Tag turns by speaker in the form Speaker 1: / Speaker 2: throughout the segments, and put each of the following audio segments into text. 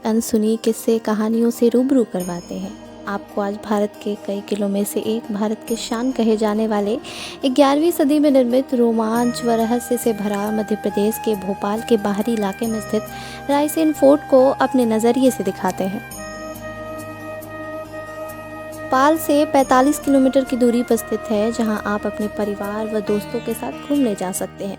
Speaker 1: अनसुनी किस्से कहानियों से रूबरू करवाते हैं। आपको आज भारत के कई किलों में से एक, भारत के शान कहे जाने वाले 11वीं सदी में निर्मित, रोमांच व रहस्य से भरा मध्य प्रदेश के भोपाल के बाहरी इलाके में स्थित रायसेन फोर्ट को अपने नज़रिए से दिखाते हैं। भोपाल से 45 किलोमीटर की दूरी पर स्थित है, जहां आप अपने परिवार व दोस्तों के साथ घूमने जा सकते हैं।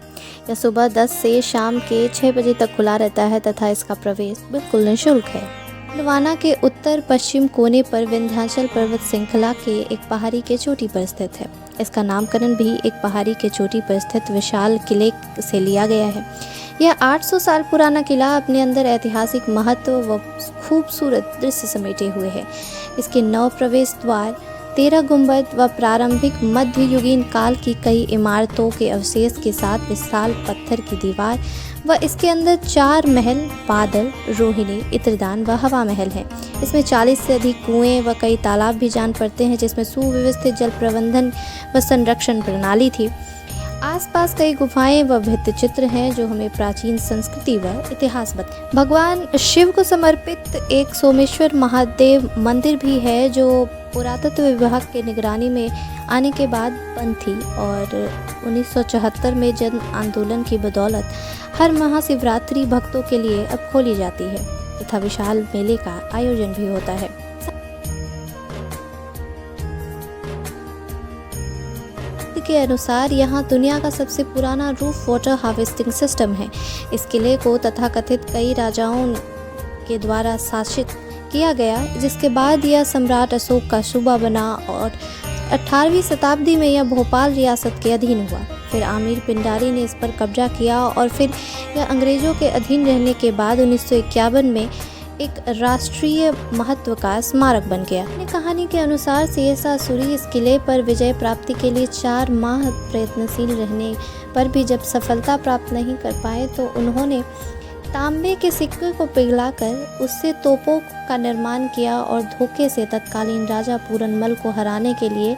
Speaker 1: यह सुबह 10 से शाम के 6 बजे तक खुला रहता है तथा इसका प्रवेश बिल्कुल निःशुल्क है। गोंडवाना के उत्तर पश्चिम कोने पर विंध्याचल पर्वत श्रृंखला के एक पहाड़ी के चोटी पर स्थित है। इसका नामकरण भी एक पहाड़ी के चोटी पर स्थित विशाल किले से लिया गया है। यह 800 साल पुराना किला अपने अंदर ऐतिहासिक महत्व व खूबसूरत दृश्य समेटे हुए है। इसके 9 प्रवेश द्वार, 13 गुंबद व प्रारंभिक मध्ययुगीन काल की कई इमारतों के अवशेष के साथ विशाल पत्थर की दीवार व इसके अंदर 4 महल, बादल, रोहिणी, इंद्रदान व हवा महल है। इसमें 40 से अधिक कुएं व कई तालाब भी जान पड़ते हैं, जिसमें सुव्यवस्थित जल प्रबंधन व संरक्षण प्रणाली थी। आसपास कई गुफाएं व भित्ति चित्र हैं जो हमें प्राचीन संस्कृति व इतिहास बताते। भगवान शिव को समर्पित एक सोमेश्वर महादेव मंदिर भी है, जो पुरातत्व विभाग के निगरानी में आने के बाद बंद थी और 1974 में जन आंदोलन की बदौलत हर महाशिवरात्रि भक्तों के लिए अब खोली जाती है तथा विशाल मेले का आयोजन भी होता है। के अनुसार यहाँ दुनिया का सबसे पुराना रूफ वाटर हार्वेस्टिंग सिस्टम है। इस किले को तथाकथित कई राजाओं के द्वारा शासित किया गया, जिसके बाद यह सम्राट अशोक का सूबा बना और 18वीं शताब्दी में यह भोपाल रियासत के अधीन हुआ। फिर आमिर पिंडारी ने इस पर कब्जा किया और फिर यह अंग्रेजों के अधीन रहने के बाद 1951 में एक राष्ट्रीय महत्व का स्मारक बन गया। अपनी कहानी के अनुसार शेरशाह सूरी इस किले पर विजय प्राप्ति के लिए 4 माह प्रयत्नशील रहने पर भी जब सफलता प्राप्त नहीं कर पाए तो उन्होंने तांबे के सिक्के को पिघलाकर उससे तोपों का निर्माण किया और धोखे से तत्कालीन राजा पूरनमल को हराने के लिए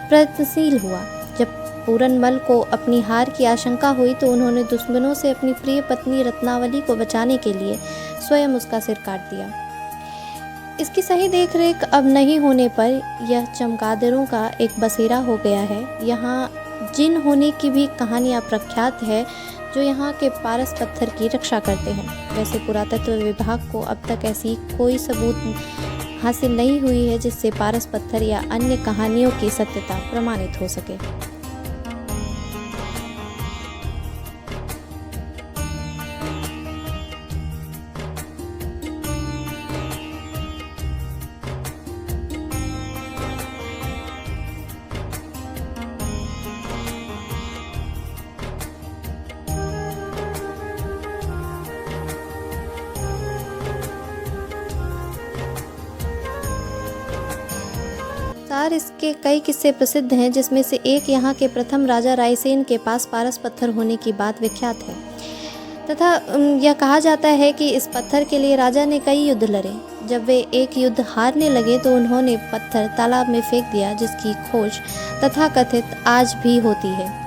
Speaker 1: प्रयत्नशील हुआ। जब पूरनमल को अपनी हार की आशंका हुई तो उन्होंने दुश्मनों से अपनी प्रिय पत्नी रत्नावली को बचाने के लिए स्वयं उसका सिर काट दिया। इसकी सही देखरेख अब नहीं होने पर यह चमगादड़ों का एक बसेरा हो गया है। यहाँ जिन होने की भी कहानियाँ प्रख्यात है, जो यहाँ के पारस पत्थर की रक्षा करते हैं। वैसे पुरातत्व विभाग को अब तक ऐसी कोई सबूत हासिल नहीं हुई है जिससे पारस पत्थर या अन्य कहानियों की सत्यता प्रमाणित हो सके। इसके कई किस्से प्रसिद्ध हैं, जिसमें से एक यहाँ के प्रथम राजा रायसेन के पास पारस पत्थर होने की बात विख्यात है तथा यह कहा जाता है कि इस पत्थर के लिए राजा ने कई युद्ध लड़े। जब वे एक युद्ध हारने लगे तो उन्होंने पत्थर तालाब में फेंक दिया, जिसकी खोज तथाकथित आज भी होती है।